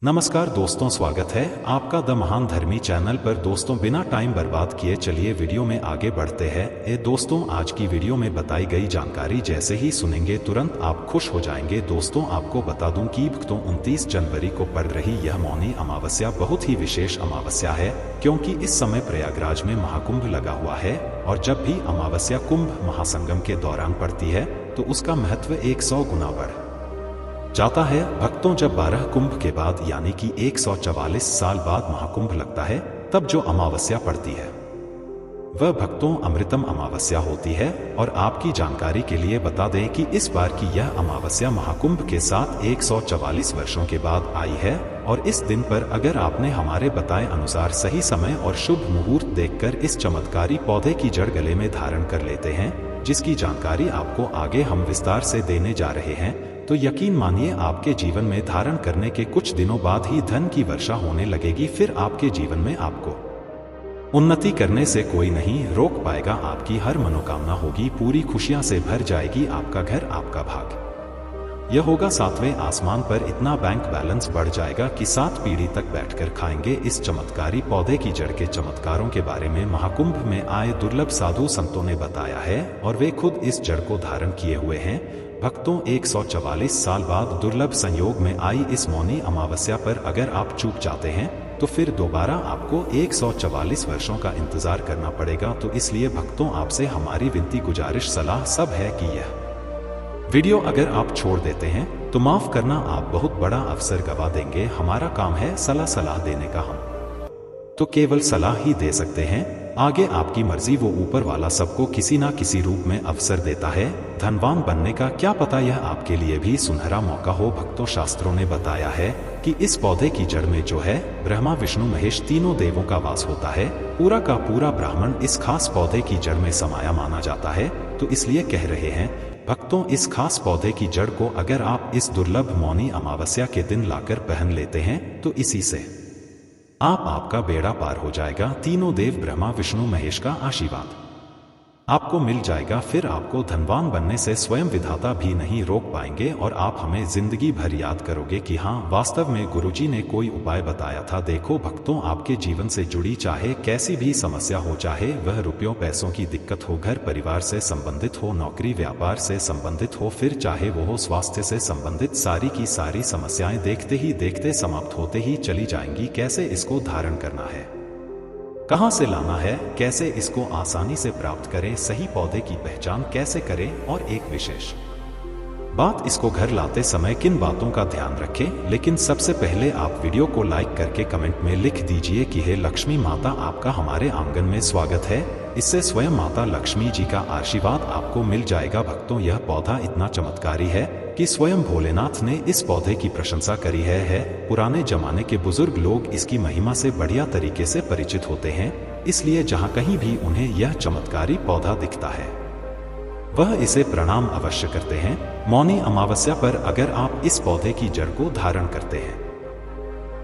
नमस्कार दोस्तों, स्वागत है आपका द महान धर्मी चैनल पर। दोस्तों, बिना टाइम बर्बाद किए चलिए वीडियो में आगे बढ़ते हैं। दोस्तों, आज की वीडियो में बताई गई जानकारी जैसे ही सुनेंगे तुरंत आप खुश हो जाएंगे। दोस्तों, आपको बता दूं कि भक्तों 29 जनवरी को पड़ रही यह मौनी अमावस्या बहुत ही विशेष अमावस्या है, क्योंकि इस समय प्रयागराज में महाकुंभ लगा हुआ है और जब भी अमावस्या कुंभ महासंगम के दौरान पड़ती है तो उसका महत्व 100 गुना बढ़ जाता है। भक्तों, जब 12 कुंभ के बाद यानी कि 144 साल बाद महाकुंभ लगता है, तब जो अमावस्या पड़ती है वह भक्तों अमृतम अमावस्या होती है। और आपकी जानकारी के लिए बता दें कि इस बार की यह अमावस्या महाकुंभ के साथ 144 वर्षों के बाद आई है। और इस दिन पर अगर आपने हमारे बताए अनुसार सही समय और शुभ मुहूर्त देखकर इस चमत्कारी पौधे की जड़ गले में धारण कर लेते हैं, जिसकी जानकारी आपको आगे हम विस्तार से देने जा रहे हैं, तो यकीन मानिए आपके जीवन में धारण करने के कुछ दिनों बाद ही धन की वर्षा होने लगेगी। फिर आपके जीवन में आपको उन्नति करने से कोई नहीं रोक पाएगा। आपकी हर मनोकामना होगी पूरी, खुशियां से भर जाएगी आपका घर, आपका भाग्य। यह होगा सातवें आसमान पर, इतना बैंक बैलेंस बढ़ जाएगा कि 7 पीढ़ी तक बैठकर खाएंगे। इस चमत्कारी पौधे की जड़ के चमत्कारों के बारे में महाकुंभ में आए दुर्लभ साधु संतों ने बताया है और वे खुद इस जड़ को धारण किए हुए हैं। भक्तों, 144 साल बाद दुर्लभ संयोग में आई इस मौनी अमावस्या पर अगर आप चूक जाते हैं तो फिर दोबारा आपको 144 वर्षों का इंतजार करना पड़ेगा। तो इसलिए भक्तों, आपसे हमारी विनती, गुजारिश, सलाह सब है कि यह वीडियो अगर आप छोड़ देते हैं तो माफ करना, आप बहुत बड़ा अवसर गवा देंगे। हमारा काम है सलाह देने का, हम तो केवल सलाह ही दे सकते हैं। आगे आपकी मर्जी, वो ऊपर वाला सबको किसी ना किसी रूप में अवसर देता है धनवान बनने का। क्या पता यह आपके लिए भी सुनहरा मौका हो। भक्तों, शास्त्रों ने बताया है कि इस पौधे की जड़ में जो है ब्रह्मा विष्णु महेश तीनों देवों का वास होता है। पूरा का पूरा ब्राह्मण इस खास पौधे की जड़ में समाया माना जाता है। तो इसलिए कह रहे हैं भक्तों, इस खास पौधे की जड़ को अगर आप इस दुर्लभ मौनी अमावस्या के दिन लाकर पहन लेते हैं तो इसी से आपका बेड़ा पार हो जाएगा। तीनों देव ब्रह्मा विष्णु महेश का आशीर्वाद आपको मिल जाएगा। फिर आपको धनवान बनने से स्वयं विधाता भी नहीं रोक पाएंगे और आप हमें जिंदगी भर याद करोगे कि हाँ, वास्तव में गुरुजी ने कोई उपाय बताया था। देखो भक्तों, आपके जीवन से जुड़ी चाहे कैसी भी समस्या हो, चाहे वह रुपयों पैसों की दिक्कत हो, घर परिवार से संबंधित हो, नौकरी व्यापार से संबंधित हो, फिर चाहे वो हो स्वास्थ्य से संबंधित, सारी की सारी समस्याएं देखते ही देखते समाप्त होते ही चली जाएंगी। कैसे इसको धारण करना है, कहां से लाना है, कैसे इसको आसानी से प्राप्त करें, सही पौधे की पहचान कैसे करें, और एक विशेष बात, इसको घर लाते समय किन बातों का ध्यान रखें। लेकिन सबसे पहले आप वीडियो को लाइक करके कमेंट में लिख दीजिए कि हे लक्ष्मी माता, आपका हमारे आंगन में स्वागत है। इससे स्वयं माता लक्ष्मी जी का आशीर्वाद आपको मिल जाएगा। भक्तों, यह पौधा इतना चमत्कारी है कि स्वयं भोलेनाथ ने इस पौधे की प्रशंसा करी है। पुराने जमाने के बुजुर्ग लोग इसकी महिमा से बढ़िया तरीके से परिचित होते हैं, इसलिए जहां कहीं भी उन्हें यह चमत्कारी पौधा दिखता है वह इसे प्रणाम अवश्य करते हैं। मौनी अमावस्या पर अगर आप इस पौधे की जड़ को धारण करते हैं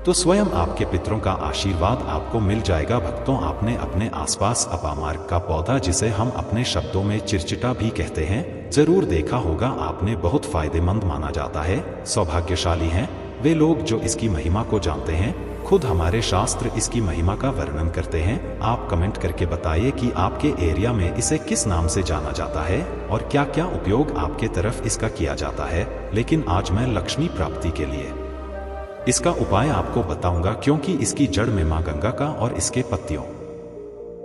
तो स्वयं आपके पितरों का आशीर्वाद आपको मिल जाएगा। भक्तों, आपने अपने आसपास अपामार्ग का पौधा, जिसे हम अपने शब्दों में चिरचिटा भी कहते हैं, जरूर देखा होगा आपने। बहुत फायदेमंद माना जाता है। सौभाग्यशाली हैं वे लोग जो इसकी महिमा को जानते हैं। खुद हमारे शास्त्र इसकी महिमा का वर्णन करते हैं। आप कमेंट करके बताइए कि आपके एरिया में इसे किस नाम से जाना जाता है और क्या क्या उपयोग आपके तरफ इसका किया जाता है। लेकिन आज मैं लक्ष्मी प्राप्ति के लिए इसका उपाय आपको बताऊंगा, क्योंकि इसकी जड़ में मां गंगा का और इसके पत्तियों,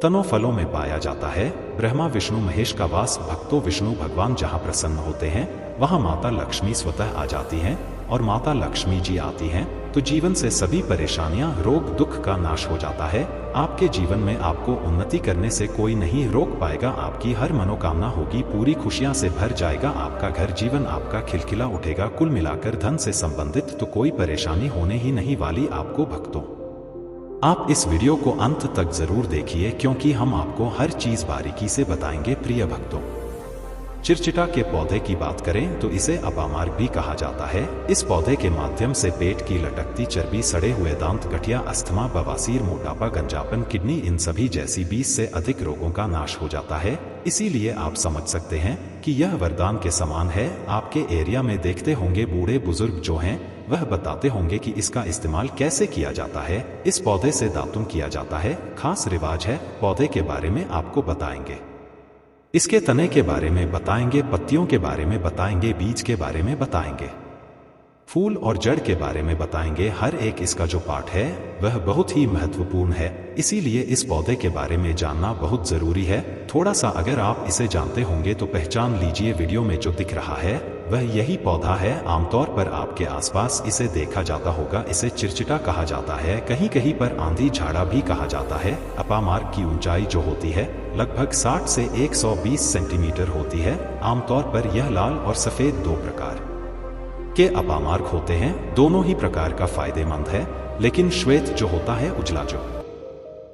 तनों, फलों में पाया जाता है ब्रह्मा विष्णु महेश का वास। भक्तों, विष्णु भगवान जहां प्रसन्न होते हैं वहां माता लक्ष्मी स्वतः आ जाती हैं और माता लक्ष्मी जी आती हैं तो जीवन से सभी परेशानियां, रोग, दुख का नाश हो जाता है। आपके जीवन में आपको उन्नति करने से कोई नहीं रोक पाएगा। आपकी हर मनोकामना होगी पूरी, खुशियां से भर जाएगा आपका घर, जीवन आपका खिलखिला उठेगा। कुल मिलाकर धन से संबंधित तो कोई परेशानी होने ही नहीं वाली आपको। भक्तों, आप इस वीडियो को अंत तक जरूर देखिए, क्योंकि हम आपको हर चीज बारीकी से बताएंगे। प्रिय भक्तों, चिरचिटा के पौधे की बात करें तो इसे अपामार्ग भी कहा जाता है। इस पौधे के माध्यम से पेट की लटकती चर्बी, सड़े हुए दांत, गठिया, अस्थमा, बवासीर, मोटापा, गंजापन, किडनी, इन सभी जैसी 20 से अधिक रोगों का नाश हो जाता है। इसीलिए आप समझ सकते हैं कि यह वरदान के समान है। आपके एरिया में देखते होंगे बूढ़े बुजुर्ग जो हैं वह बताते होंगे कि इसका इस्तेमाल कैसे किया जाता है। इस पौधे से दातुन किया जाता है, खास रिवाज है। पौधे के बारे में आपको बताएंगे, इसके तने के बारे में बताएंगे, पत्तियों के बारे में बताएंगे, बीज के बारे में बताएंगे, फूल और जड़ के बारे में बताएंगे। हर एक इसका जो पार्ट है वह बहुत ही महत्वपूर्ण है, इसीलिए इस पौधे के बारे में जानना बहुत जरूरी है। थोड़ा सा अगर आप इसे जानते होंगे तो पहचान लीजिए, वीडियो में जो दिख रहा है वह यही पौधा है। आमतौर पर आपके आसपास इसे देखा जाता होगा। इसे चिरचिटा कहा जाता है, कहीं कहीं पर आंधी झाड़ा भी कहा जाता है। अपामार्ग की ऊंचाई जो होती है लगभग 60 से 120 सेंटीमीटर होती है। आमतौर पर यह लाल और सफेद दो प्रकार के अपामार्ग होते हैं। दोनों ही प्रकार का फायदेमंद है, लेकिन श्वेत जो होता है, उजला जो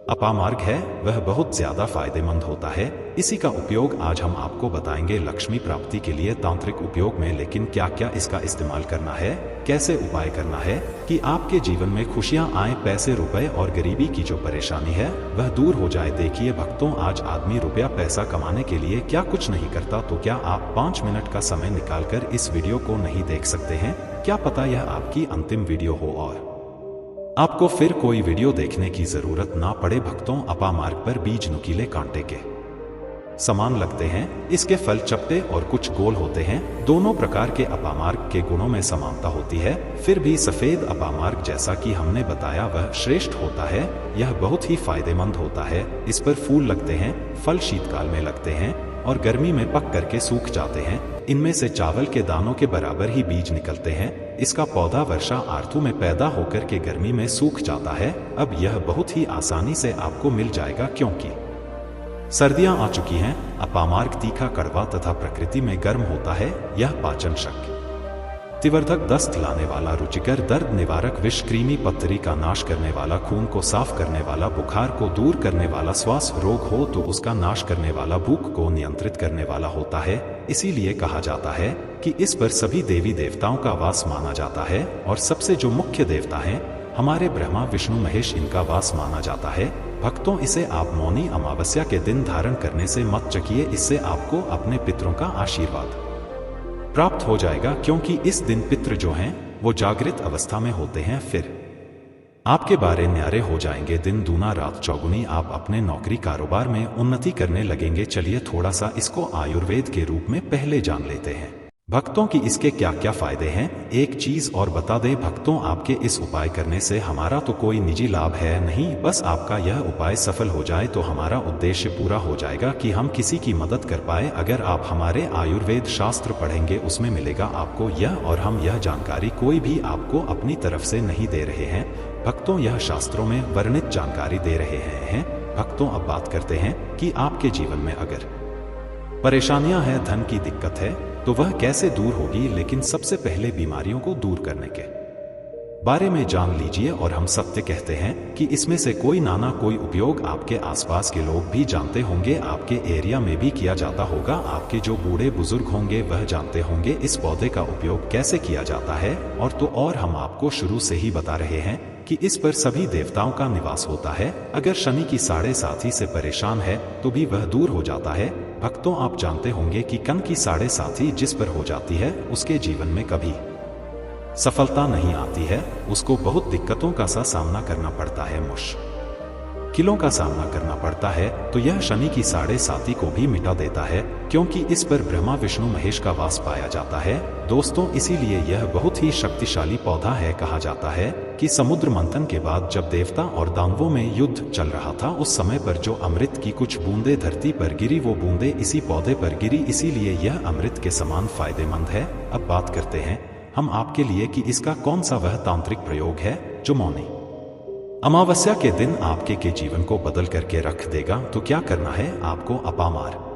अपामार्ग है, वह बहुत ज्यादा फायदेमंद होता है। इसी का उपयोग आज हम आपको बताएंगे लक्ष्मी प्राप्ति के लिए तांत्रिक उपयोग में। लेकिन क्या क्या इसका इस्तेमाल करना है, कैसे उपाय करना है कि आपके जीवन में खुशियां आए, पैसे रुपए और गरीबी की जो परेशानी है वह दूर हो जाए। देखिए भक्तों, आज आदमी रुपया पैसा कमाने के लिए क्या कुछ नहीं करता, तो क्या आप 5 मिनट का समय निकालकर इस वीडियो को नहीं देख सकते हैं? क्या पता यह आपकी अंतिम वीडियो हो और आपको फिर कोई वीडियो देखने की जरूरत ना पड़े। भक्तों, अपामार्ग पर बीज नुकीले कांटे के समान लगते हैं। इसके फल चपटे और कुछ गोल होते हैं। दोनों प्रकार के अपामार्ग के गुणों में समानता होती है, फिर भी सफेद अपामार्ग जैसा कि हमने बताया वह श्रेष्ठ होता है। यह बहुत ही फायदेमंद होता है। इस पर फूल लगते हैं, फल शीतकाल में लगते हैं और गर्मी में पक करके सूख जाते हैं। इनमें से चावल के दानों के बराबर ही बीज निकलते हैं। इसका पौधा वर्षा ऋतु में पैदा होकर के गर्मी में सूख जाता है। अब यह बहुत ही आसानी से आपको मिल जाएगा, क्योंकि सर्दियां आ चुकी हैं। अपामार्ग तीखा, कड़वा तथा प्रकृति में गर्म होता है। यह पाचन शक्ति तिवर्धक, दस्त लाने वाला, रुचिकर, दर्द निवारक, विष, कृमि पत्थरी का नाश करने वाला, खून को साफ करने वाला, बुखार को दूर करने वाला, श्वास रोग हो तो उसका नाश करने वाला, भूख को नियंत्रित करने वाला होता है। इसीलिए कहा जाता है कि इस पर सभी देवी देवताओं का वास माना जाता है और सबसे जो मुख्य देवता हैं हमारे ब्रह्मा विष्णु महेश, इनका वास माना जाता है। भक्तों, इसे आप मौनी अमावस्या के दिन धारण करने से मत चकिए। इससे आपको अपने पितरों का आशीर्वाद प्राप्त हो जाएगा, क्योंकि इस दिन पितृ जो हैं वो जागृत अवस्था में होते हैं। फिर आपके बारे न्यारे हो जाएंगे। दिन दूना रात चौगुनी, आप अपने नौकरी कारोबार में उन्नति करने लगेंगे। चलिए थोड़ा सा इसको आयुर्वेद के रूप में पहले जान लेते हैं भक्तों की इसके क्या क्या फायदे हैं। एक चीज और बता दें भक्तों, आपके इस उपाय करने से हमारा तो कोई निजी लाभ है नहीं, बस आपका यह उपाय सफल हो जाए तो हमारा उद्देश्य पूरा हो जाएगा कि हम किसी की मदद कर पाए। अगर आप हमारे आयुर्वेद शास्त्र पढ़ेंगे उसमें मिलेगा आपको यह, और हम यह जानकारी कोई भी आपको अपनी तरफ से नहीं दे रहे हैं भक्तों, यह शास्त्रों में वर्णित जानकारी दे रहे हैं। भक्तों, अब बात करते हैं कि आपके जीवन में अगर परेशानियां हैं, धन की दिक्कत है तो वह कैसे दूर होगी। लेकिन सबसे पहले बीमारियों को दूर करने के बारे में जान लीजिए। और हम सत्य कहते हैं कि इसमें से कोई नाना कोई उपयोग आपके आसपास के लोग भी जानते होंगे, आपके एरिया में भी किया जाता होगा। आपके जो बूढ़े बुजुर्ग होंगे वह जानते होंगे इस पौधे का उपयोग कैसे किया जाता है। और हम आपको शुरू से ही बता रहे हैं कि इस पर सभी देवताओं का निवास होता है। अगर शनि की 7.5 से परेशान है तो भी वह दूर हो जाता है। भक्तों, आप जानते होंगे कि कन की 7.5 जिस पर हो जाती है उसके जीवन में कभी सफलता नहीं आती है, उसको बहुत दिक्कतों का सामना करना पड़ता है, मुश्किलों का सामना करना पड़ता है। तो यह शनि की 7.5 को भी मिटा देता है, क्योंकि इस पर ब्रह्मा विष्णु महेश का वास पाया जाता है। दोस्तों, इसीलिए यह बहुत ही शक्तिशाली पौधा है। कहा जाता है कि समुद्र मंथन के बाद जब देवता और दानवों में युद्ध चल रहा था, उस समय पर जो अमृत की कुछ बूंदे धरती पर गिरी, वो बूंदे इसी पौधे पर गिरी, इसीलिए यह अमृत के समान फायदेमंद है। अब बात करते हैं हम आपके लिए कि इसका कौन सा वह तांत्रिक प्रयोग है जो मौनी अमावस्या के दिन आपके के जीवन को बदल करके रख देगा। तो क्या करना है, आपको अपामार्ग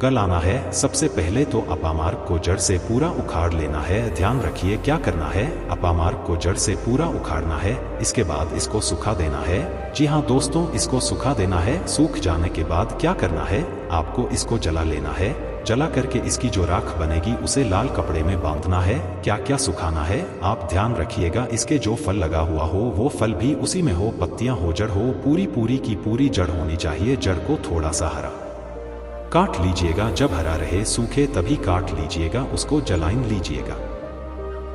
लाना है। सबसे पहले तो अपामार्ग को जड़ से पूरा उखाड़ लेना है। ध्यान रखिए क्या करना है, अपामार्ग को जड़ से पूरा उखाड़ना है। इसके बाद इसको सुखा देना है। जी हाँ दोस्तों, इसको सुखा देना है। सूख जाने के बाद क्या करना है, आपको इसको जला लेना है। जला करके इसकी जो राख बनेगी उसे लाल कपड़े में बांधना है। क्या क्या सुखाना है, आप ध्यान रखिएगा। इसके जो फल लगा हुआ हो वो फल भी उसी में हो, पत्तियां हो, जड़ हो, पूरी की पूरी जड़ होनी चाहिए। जड़ को थोड़ा सा हरा काट लीजिएगा, जब हरा रहे सूखे तभी काट लीजिएगा, उसको जलाइन लीजिएगा।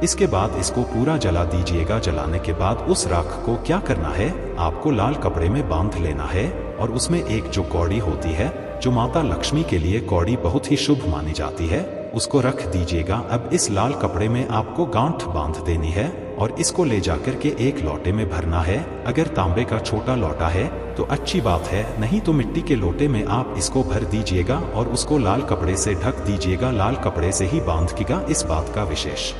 इसके बाद इसको पूरा जला दीजिएगा। जलाने के बाद उस राख को क्या करना है, आपको लाल कपड़े में बांध लेना है और उसमें एक जो कौड़ी होती है, जो माता लक्ष्मी के लिए कौड़ी बहुत ही शुभ मानी जाती है, उसको रख दीजिएगा। अब इस लाल कपड़े में आपको गांठ बांध देनी है और इसको ले जाकर के एक लोटे में भरना है। अगर तांबे का छोटा लोटा है तो अच्छी बात है, नहीं तो मिट्टी के लोटे में आप इसको भर दीजिएगा और उसको लाल कपड़े से ढक दीजिएगा। लाल कपड़े से ही बांधिएगा। इस बात का विशेष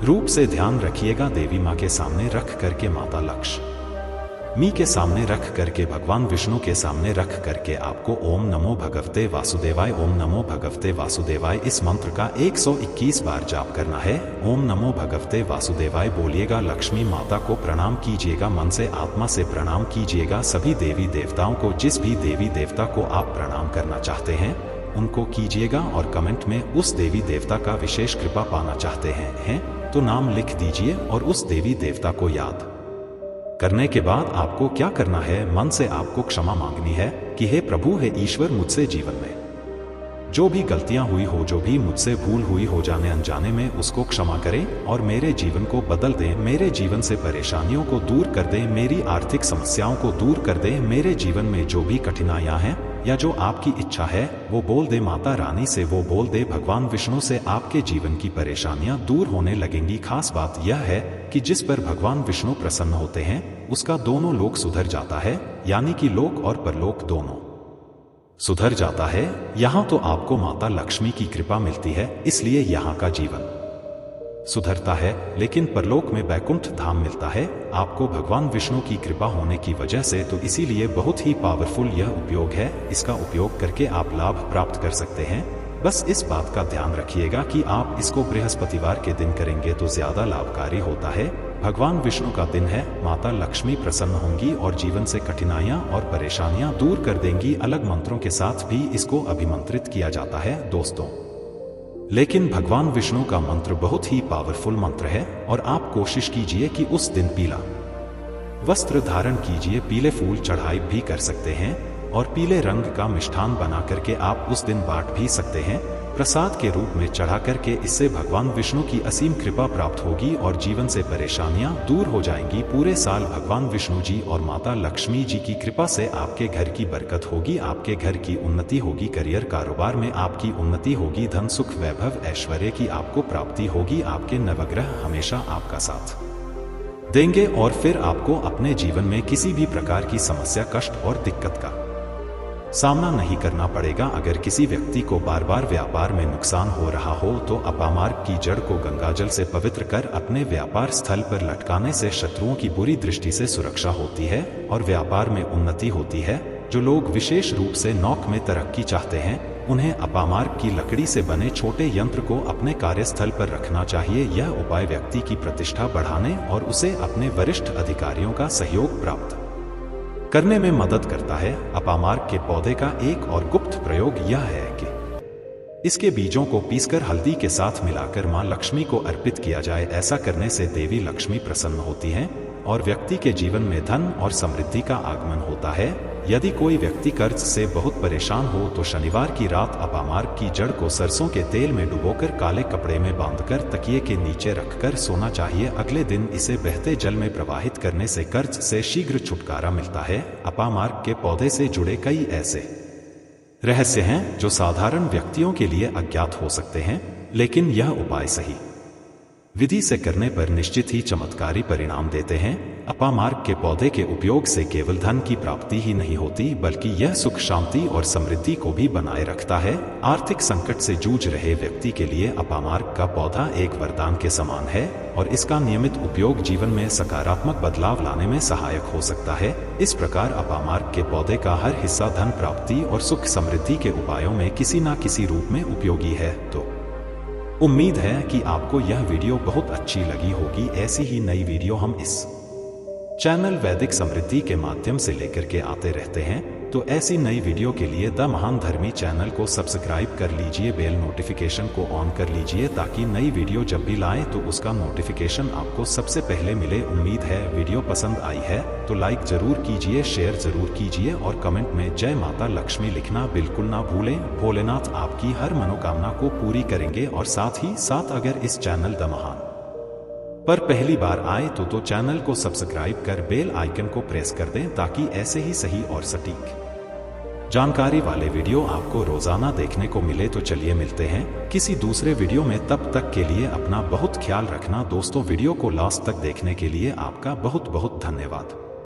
रूप से ध्यान रखिएगा। देवी माँ के सामने रख करके, माता लक्ष्मी के सामने रख करके, भगवान विष्णु के सामने रख करके आपको ओम नमो भगवते वासुदेवाय, ओम नमो भगवते वासुदेवाय इस मंत्र का 121 बार जाप करना है। ओम नमो भगवते वासुदेवाय बोलिएगा। लक्ष्मी माता को प्रणाम कीजिएगा, मन से आत्मा से प्रणाम कीजिएगा। सभी देवी देवताओं को, जिस भी देवी देवता को आप प्रणाम करना चाहते हैं उनको कीजिएगा और कमेंट में उस देवी देवता का विशेष कृपा पाना चाहते हैं तो नाम लिख दीजिए और उस देवी देवता को याद करने के बाद आपको क्या करना है, मन से आपको क्षमा मांगनी है कि हे प्रभु, हे ईश्वर, मुझसे जीवन में जो भी गलतियां हुई हो, जो भी मुझसे भूल हुई हो जाने अनजाने में, उसको क्षमा करें और मेरे जीवन को बदल दें। मेरे जीवन से परेशानियों को दूर कर दें, मेरी आर्थिक समस्याओं को दूर कर दें। मेरे जीवन में जो भी कठिनाइयां हैं या जो आपकी इच्छा है वो बोल दे माता रानी से, वो बोल दे भगवान विष्णु से, आपके जीवन की परेशानियां दूर होने लगेंगी। खास बात यह है कि जिस पर भगवान विष्णु प्रसन्न होते हैं उसका दोनों लोक सुधर जाता है, यानी कि लोक और परलोक दोनों सुधर जाता है। यहाँ तो आपको माता लक्ष्मी की कृपा मिलती है, इसलिए यहाँ का जीवन सुधरता है, लेकिन परलोक में बैकुंठ धाम मिलता है आपको भगवान विष्णु की कृपा होने की वजह से। तो इसीलिए बहुत ही पावरफुल यह उपयोग है, इसका उपयोग करके आप लाभ प्राप्त कर सकते हैं। बस इस बात का ध्यान रखिएगा कि आप इसको बृहस्पतिवार के दिन करेंगे तो ज्यादा लाभकारी होता है। भगवान विष्णु का दिन है, माता लक्ष्मी प्रसन्न होंगी और जीवन से कठिनाइयां और परेशानियां दूर कर देंगी। अलग मंत्रों के साथ भी इसको अभिमंत्रित किया जाता है दोस्तों, लेकिन भगवान विष्णु का मंत्र बहुत ही पावरफुल मंत्र है और आप कोशिश कीजिए कि उस दिन पीला वस्त्र धारण कीजिए। पीले फूल चढ़ाई भी कर सकते हैं और पीले रंग का मिष्ठान बना करके आप उस दिन बांट भी सकते हैं प्रसाद के रूप में चढ़ा करके। इससे भगवान विष्णु की असीम कृपा प्राप्त होगी और जीवन से परेशानियां दूर हो जाएंगी। पूरे साल भगवान विष्णु जी और माता लक्ष्मी जी की कृपा से आपके घर की बरकत होगी, आपके घर की उन्नति होगी, करियर कारोबार में आपकी उन्नति होगी, धन सुख वैभव ऐश्वर्य की आपको प्राप्ति होगी। आपके नवग्रह हमेशा आपका साथ देंगे और फिर आपको अपने जीवन में किसी भी प्रकार की समस्या, कष्ट और दिक्कत का सामना नहीं करना पड़ेगा। अगर किसी व्यक्ति को बार बार व्यापार में नुकसान हो रहा हो तो अपामार्ग की जड़ को गंगाजल से पवित्र कर अपने व्यापार स्थल पर लटकाने से शत्रुओं की बुरी दृष्टि से सुरक्षा होती है और व्यापार में उन्नति होती है। जो लोग विशेष रूप से नौक में तरक्की चाहते हैं उन्हें अपामार्ग की लकड़ी से बने छोटे यंत्र को अपने कार्यस्थल पर रखना चाहिए। यह उपाय व्यक्ति की प्रतिष्ठा बढ़ाने और उसे अपने वरिष्ठ अधिकारियों का सहयोग प्राप्त करने में मदद करता है। अपामार्ग के पौधे का एक और गुप्त प्रयोग यह है कि इसके बीजों को पीसकर हल्दी के साथ मिलाकर मां लक्ष्मी को अर्पित किया जाए। ऐसा करने से देवी लक्ष्मी प्रसन्न होती हैं और व्यक्ति के जीवन में धन और समृद्धि का आगमन होता है। यदि कोई व्यक्ति कर्ज से बहुत परेशान हो तो शनिवार की रात अपामार्ग की जड़ को सरसों के तेल में डुबोकर काले कपड़े में बांधकर तकिए के नीचे रखकर सोना चाहिए। अगले दिन इसे बहते जल में प्रवाहित करने से कर्ज से शीघ्र छुटकारा मिलता है। अपामार्ग के पौधे से जुड़े कई ऐसे रहस्य हैं जो साधारण व्यक्तियों के लिए अज्ञात हो सकते हैं, लेकिन यह उपाय सही विधि से करने पर निश्चित ही चमत्कारी परिणाम देते हैं। अपामार्ग के पौधे के उपयोग से केवल धन की प्राप्ति ही नहीं होती बल्कि यह सुख, शांति और समृद्धि को भी बनाए रखता है। आर्थिक संकट से जूझ रहे व्यक्ति के लिए अपामार्ग का पौधा एक वरदान के समान है और इसका नियमित उपयोग जीवन में सकारात्मक बदलाव लाने में सहायक हो सकता है। इस प्रकार अपामार्ग के पौधे का हर हिस्सा धन प्राप्ति और सुख समृद्धि के उपायों में किसी न किसी रूप में उपयोगी है। तो उम्मीद है कि आपको यह वीडियो बहुत अच्छी लगी होगी। ऐसी ही नई वीडियो हम इस चैनल वैदिक समृद्धि के माध्यम से लेकर के आते रहते हैं। तो ऐसी नई वीडियो के लिए द महान धर्मी चैनल को सब्सक्राइब कर लीजिए, बेल नोटिफिकेशन को ऑन कर लीजिए ताकि नई वीडियो जब भी लाएं तो उसका नोटिफिकेशन आपको सबसे पहले मिले। उम्मीद है वीडियो पसंद आई है तो लाइक जरूर कीजिए, शेयर जरूर कीजिए और कमेंट में जय माता लक्ष्मी लिखना बिल्कुल ना भूलें। भोलेनाथ आपकी हर मनोकामना को पूरी करेंगे और साथ ही साथ अगर इस चैनल द महान पर पहली बार आए तो चैनल को सब्सक्राइब कर बेल आइकन को प्रेस कर दें ताकि ऐसे ही सही और सटीक जानकारी वाले वीडियो आपको रोजाना देखने को मिले। तो चलिए मिलते हैं किसी दूसरे वीडियो में, तब तक के लिए अपना बहुत ख्याल रखना दोस्तों। वीडियो को लास्ट तक देखने के लिए आपका बहुत बहुत धन्यवाद।